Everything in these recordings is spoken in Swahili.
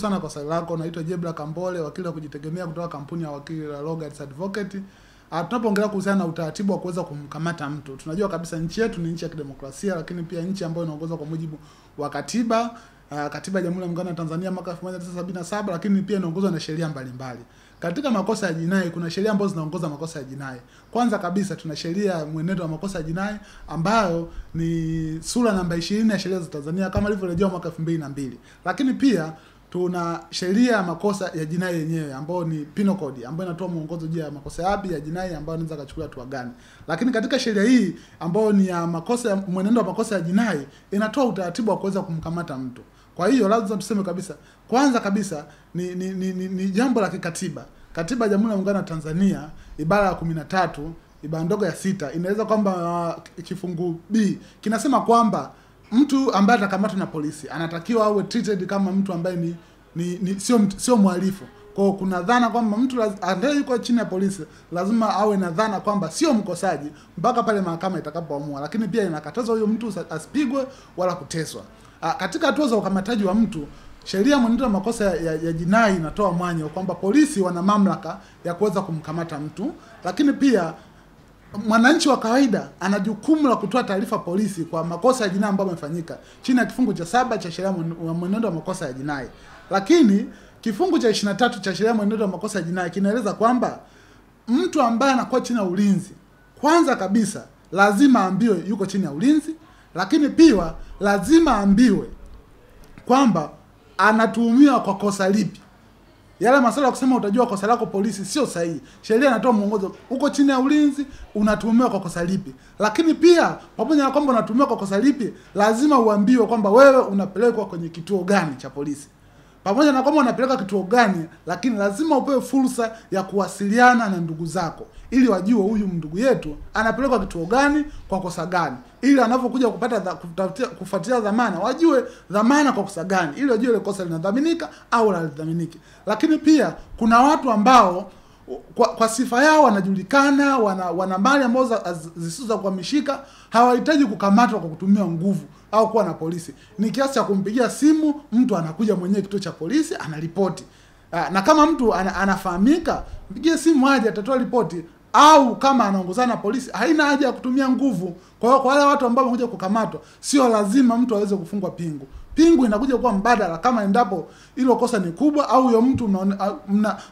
Sana kwa swali lako. Naitwa Jebla Kambole, wakili wa kujitegemea kutoka kampuni ya wakili la Logarts Advocate. Tunapoongelea kuhusiana na utaratibu wa kuweza kumkamata mtu, tunajua kabisa nchi yetu ni nchi ya kidemokrasia, lakini pia nchi ambayo inaongozwa kwa mujibu wa katiba ya Jamhuri ya Muungano wa Tanzania mwaka 1977, lakini pia inaongozwa na sheria mbalimbali. Katika makosa ya jinai kuna sheria ambazo zinaongoza makosa ya jinai. Kwanza kabisa tuna sheria mwenendo wa makosa ya jinai ambayo ni sura namba 20 ya sheria za Tanzania kama ilivyorejewa mwaka 2002. Lakini pia tuna sheria ya makosa ya jinai yenyewe ambayo ni Penal Code ambayo inatoa mwongozo juu ya makosa yapi ya jinai ambayo anaweza kuchukua hatua gani. Lakini katika sheria hii ambayo ni ya makosa mwenendo wa makosa ya jinai inatoa utaratibu wa kuweza kumkamata mtu. Kwa hiyo lazima tuseme kabisa, kwanza kabisa ni jambo la kikatiba. Katiba ya Jamhuri ya Muungano wa Tanzania ibara ya 13 ibara ndogo ya 6 inaweza kwamba kifungu B kinasema kwamba mtu ambaye atakamatwa na polisi anatakiwa awe treated kama mtu ambaye sio mhalifu. Kwa kuna dhana kwamba mtu ambaye yuko chini ya polisi lazima awe na dhana kwamba sio mkosaji mpaka pale mahakama itakapoamua. Lakini pia inakataza huyo mtu asipigwe wala kuteswa. Katika hatua za ukamataji wa mtu, sheria mwenendo wa makosa ya jinai inatoa mwanya kwamba polisi wana mamlaka ya kuweza kumkamata mtu, lakini pia mwananchi wa kawaida ana jukumu la kutoa taarifa polisi kwa makosa ya jinai ambayo yamefanyika chini ya kifungu cha 7 cha sheria ya mwenendo wa makosa ya jinai. Lakini kifungu cha 23 cha sheria ya mwenendo wa makosa ya jinai kinaeleza kwamba mtu ambaye anakuwa chini ya ulinzi, kwanza kabisa lazima aambiwe yuko chini ya ulinzi, lakini pia lazima aambiwe kwamba anatuhumiwa kwa kosa lipi. Yale masuala ya kusema utajua kosa lako polisi sio sahihi. Sheria inatoa mwongozo, uko chini ya ulinzi, unatuhumiwa kwa kosa lipi. Lakini pia pamoja na kwamba unatuhumiwa kwa kosa lipi, lazima uambiwe kwamba wewe unapelekwa kwenye kituo gani cha polisi. Pamoja na kwamba unapeleka kituo gani, lakini lazima upewe fursa ya kuwasiliana na ndugu zako ili wajue huyu ndugu yetu anapelekwa kituo gani kwa kosa gani, ili anapokuja kufuatilia dhamana wajue dhamana kwa kosa gani, ili wajue ile kosa linadhaminika au halidhaminiki. Lakini pia kuna watu ambao kwa sifa yao wanajulikana, wana mali ambazo zisizo za kuhamishika, hawahitaji kukamatwa kwa kutumia nguvu au kuwa na polisi. Ni kiasi cha kumpigia simu, mtu anakuja mwenyewe kituo cha polisi, anaripoti. Na kama mtu anafahamika, mpigie simu aje atatoa ripoti, au kama anaongozana na polisi, haina haja ya kutumia nguvu. Kwa hiyo kwa wale watu ambao wamekuja kukamatwa, sio lazima mtu aweze kufungwa pingu. Pingu inakuja kuwa mbadala kama endapo hilo kosa ni kubwa au huyo mtu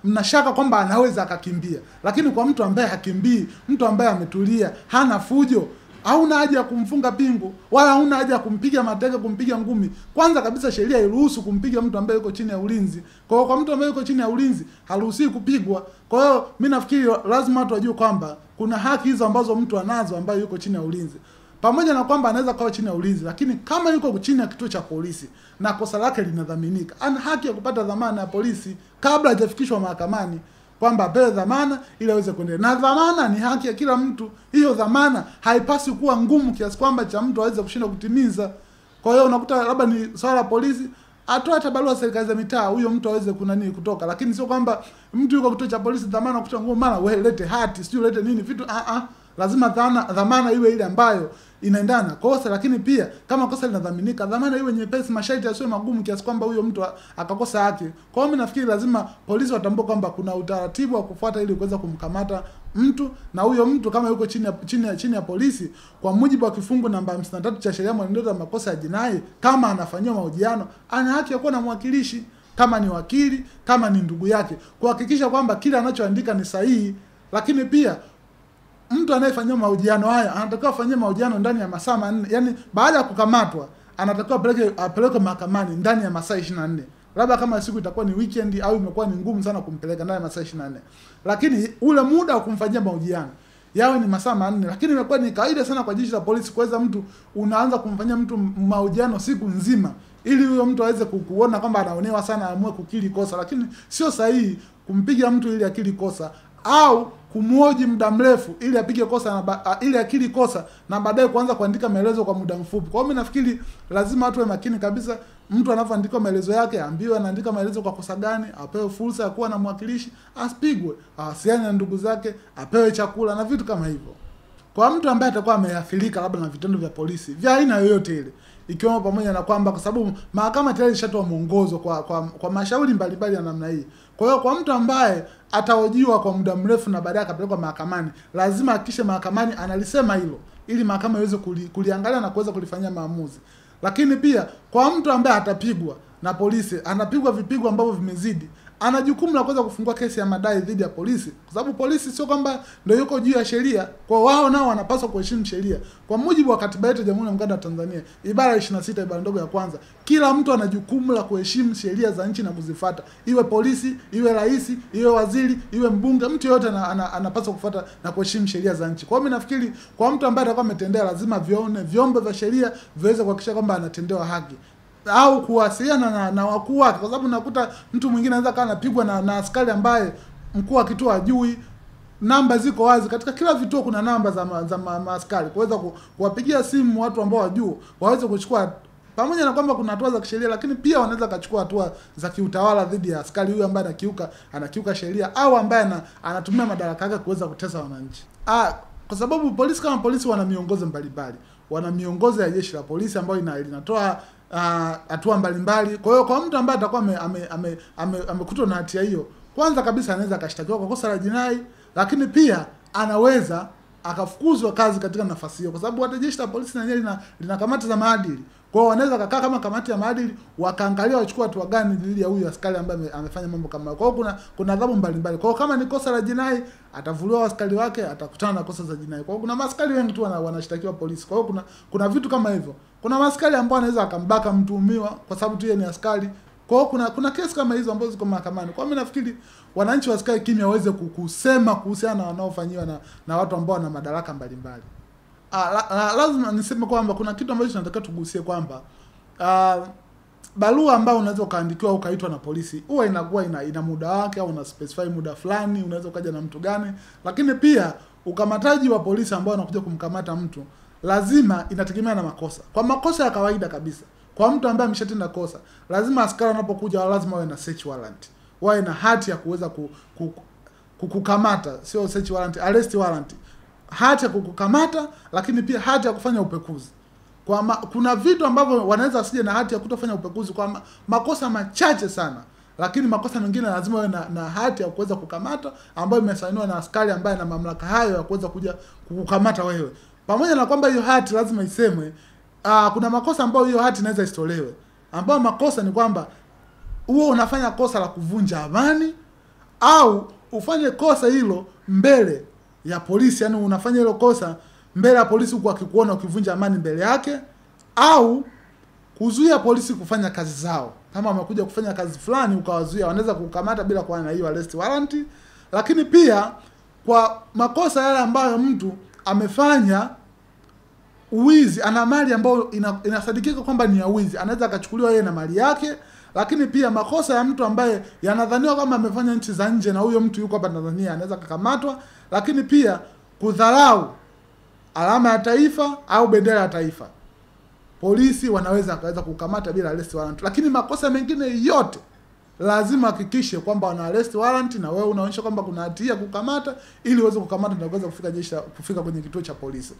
mnashaka kwamba anaweza akakimbia. Lakini kwa mtu ambaye hakimbii, mtu ambaye ametulia, hana fujo, hauna haja ya kumfunga pingu wala hauna haja ya kumpiga mateke, kumpiga ngumi. Kwanza kabisa sheria iruhusu kumpiga mtu ambaye yuko chini ya ulinzi. Kwa hiyo kwa mtu ambaye yuko chini ya ulinzi haruhusiwi kupigwa. Kwa hiyo mimi nafikiri lazima watu wajue kwamba kuna haki hizo ambazo mtu anazo ambaye yuko chini ya ulinzi. Pamoja na kwamba anaweza kuwa chini ya ulinzi, lakini kama yuko chini ya kituo cha polisi na kosa lake linadhaminika, ana haki ya kupata dhamana ya polisi kabla hajafikishwa mahakamani, kwamba apewe dhamana ili aweze kuendelea. Na dhamana ni haki ya kila mtu. Hiyo dhamana haipaswi kuwa ngumu kiasi kwamba cha mtu aweze kushinda kutimiza. Kwa hiyo unakuta labda ni swala la polisi, atoe hata barua serikali za mitaa huyo mtu aweze kutoka. Lakini sio kwamba mtu yuko kituo cha polisi dhamana kutoa ngumu, mara wewe lete hati, sio lete nini vitu lazima dhamana iwe ile ambayo inaendana na kosa. Lakini pia kama kosa linadhaminika, dhamana iwe nyepesi, masharti yasiwe magumu kiasi kwamba huyo mtu akakosa haki. Kwa hiyo mimi nafikiri lazima polisi watambue kwamba kuna utaratibu wa kufuata ili kuweza kumkamata mtu, na huyo mtu kama yuko chini ya polisi kwa mujibu wa kifungu namba 53 cha sheria ya mwenendo wa makosa ya jinai, kama anafanywa mahojiano, ana haki ya kuwa na mwakilishi, kama ni wakili, kama ni ndugu yake, kuhakikisha kwamba kile anachoandika ni sahihi. Lakini pia mtu anayefanywa mahojiano haya anatakiwa afanywe mahojiano ndani ya masaa 4. Yaani baada ya kukamatwa anatakiwa apeleke mahakamani ndani ya masaa 24. Labda kama siku itakuwa ni weekend au imekuwa ni ngumu sana kumpeleka ndani ya masaa 24. Lakini ule muda wa kumfanyia mahojiano yawe ni masaa 4. Lakini imekuwa ni kawaida sana kwa jeshi la polisi kuweza mtu unaanza kumfanyia mtu mahojiano siku nzima ili huyo mtu aweze kuona kwamba anaonewa sana, aamue kukiri kosa. Lakini sio sahihi kumpiga mtu ili akiri kosa au kumhoji muda mrefu ili apige kosa ili akiri kosa na baadaye kuanza kuandika maelezo kwa muda mfupi. Kwa hiyo mimi nafikiri lazima watu wawe makini kabisa. Mtu anapoandika maelezo yake aambiwe anaandika maelezo kwa kosa gani, apewe fursa ya kuwa na mwakilishi, asipigwe, awasiliane na ndugu zake, apewe chakula na vitu kama hivyo. Kwa mtu ambaye atakuwa ameathirika labda na vitendo vya polisi vya aina yoyote ile, ikiwemo pamoja na kwamba kwa sababu mahakama tayari ishatoa mwongozo kwa mashauri mbalimbali ya namna hii. Kwa hiyo kwa mtu ambaye atahojiwa kwa muda mrefu na baadaye akapelekwa mahakamani, lazima hakikishe mahakamani analisema hilo ili mahakama iweze kuliangalia na kuweza kulifanyia maamuzi. Lakini pia kwa mtu ambaye atapigwa na polisi, anapigwa vipigo ambavyo vimezidi, ana jukumu la kuweza kufungua kesi ya madai dhidi ya polisi, kwa sababu polisi sio kwamba ndio yuko juu ya sheria. Kwa wao nao wanapaswa kuheshimu sheria. Kwa mujibu wa katiba yetu ya Jamhuri ya Muungano wa Tanzania, ibara 26 ibara ndogo ya kwanza, kila mtu ana jukumu la kuheshimu sheria za nchi na kuzifuata. Iwe polisi, iwe rais, iwe waziri, iwe mbunge, mtu yote anapaswa kufuata na kuheshimu sheria za nchi. Kwa hiyo mimi nafikiri kwa mtu ambaye atakuwa ametendea, lazima vyombo vya sheria viweze kuhakikisha kwamba anatendewa haki, au kuwasiliana na wakuu wake, kwa sababu nakuta mtu mwingine anaweza kana anapigwa na askari ambaye mkuu wa kituo hajui. Namba ziko wazi katika kila vituo, kuna namba za maaskari kuweza kuwapigia simu watu ambao wajue waweze kuchukua, pamoja na kwamba kuna hatua za kisheria, lakini pia wanaweza kachukua hatua za kiutawala dhidi ya askari huyu ambaye anakiuka sheria au ambaye anatumia madaraka yake kuweza kutesa wananchi. Kwa sababu polisi kama polisi wana miongozo mbalimbali, wana miongozo ya jeshi la polisi ambayo linatoa hatua mbalimbali. Kwa hiyo kwa mtu ambaye atakuwa amekutwa na hatia hiyo, kwanza kabisa anaweza akashtakiwa kwa kosa la jinai, lakini pia anaweza akafukuzwa kazi katika nafasi hiyo, kwa sababu hata jeshi la polisi na yenyewe lina kamati za maadili. Kwa hiyo wanaweza kukaa kama kamati ya maadili, wakaangalia wachukua hatua gani dhidi ya huyu askari ambaye amefanya mambo kama hayo. Kwa hiyo kuna adhabu mbalimbali. Kwa hiyo kama ni kosa la jinai, atavuliwa askari wake, atakutana na kosa za jinai. Kwa hiyo kuna maaskari wengi tu wanashtakiwa polisi. Kwa hiyo kuna vitu kama hivyo. Kuna maaskari ambao anaweza akambaka mtuhumiwa kwa sababu tu yeye ni askari. Kwa hiyo kuna kesi kama hizo ambazo ziko mahakamani. Kwa mimi nafikiri wananchi wasikae kimya, waweze kusema kuhusiana na wanaofanyiwa na watu ambao wana madaraka mbalimbali. Lazima niseme kwamba kuna kitu ambacho tunataka tugusie kwamba barua ambayo unaweza kaandikiwa au kaitwa na polisi huwa inakuwa ina muda wake, au una specify muda fulani unaweza ukaja na mtu gani. Lakini pia ukamataji wa polisi ambao wanakuja kumkamata mtu lazima inategemea na makosa. Kwa makosa ya kawaida kabisa, kwa mtu ambaye ameshatenda kosa, lazima askari wanapokuja lazima wawe na search warrant, wawe na hati ya kuweza kukukamata, sio search warrant, arrest warrant, hati ya kukukamata, lakini pia hati ya kufanya upekuzi. Kuna vitu ambavyo wanaweza wasije na hati ya kutofanya upekuzi kwa makosa machache sana, lakini makosa mengine lazima wawe na hati ya kuweza kukamata ambayo imesainiwa na askari ambaye ana mamlaka hayo ya kuweza kuja kukukamata wewe. Pamoja na kwamba hiyo hati lazima isemwe, kuna makosa ambayo hiyo hati inaweza isitolewe. Ambayo makosa ni kwamba huo unafanya kosa la kuvunja amani, au ufanye kosa hilo mbele ya polisi, yani unafanya hilo kosa mbele ya polisi huku akikuona ukivunja amani mbele yake, au kuzuia polisi kufanya kazi zao. Kama wamekuja kufanya kazi fulani ukawazuia, wanaweza kukamata bila kuwa na hiyo arrest warrant. Lakini pia kwa makosa yale ambayo mtu amefanya uwizi, ana mali ambayo inasadikika kwamba ni ya wizi, anaweza akachukuliwa yeye na mali yake. Lakini pia makosa ya mtu ambaye yanadhaniwa kama amefanya nchi za nje na huyo mtu yuko hapa Tanzania, anaweza kukamatwa. Lakini pia kudharau alama ya taifa au bendera ya taifa, polisi wanaweza kukamata bila arrest warrant. Lakini makosa mengine yote lazima hakikishe kwamba wana arrest warrant na wewe unaonyesha kwamba kuna hatia kukamata, ili uweze kukamata na kuweza kufika kwenye kituo cha polisi.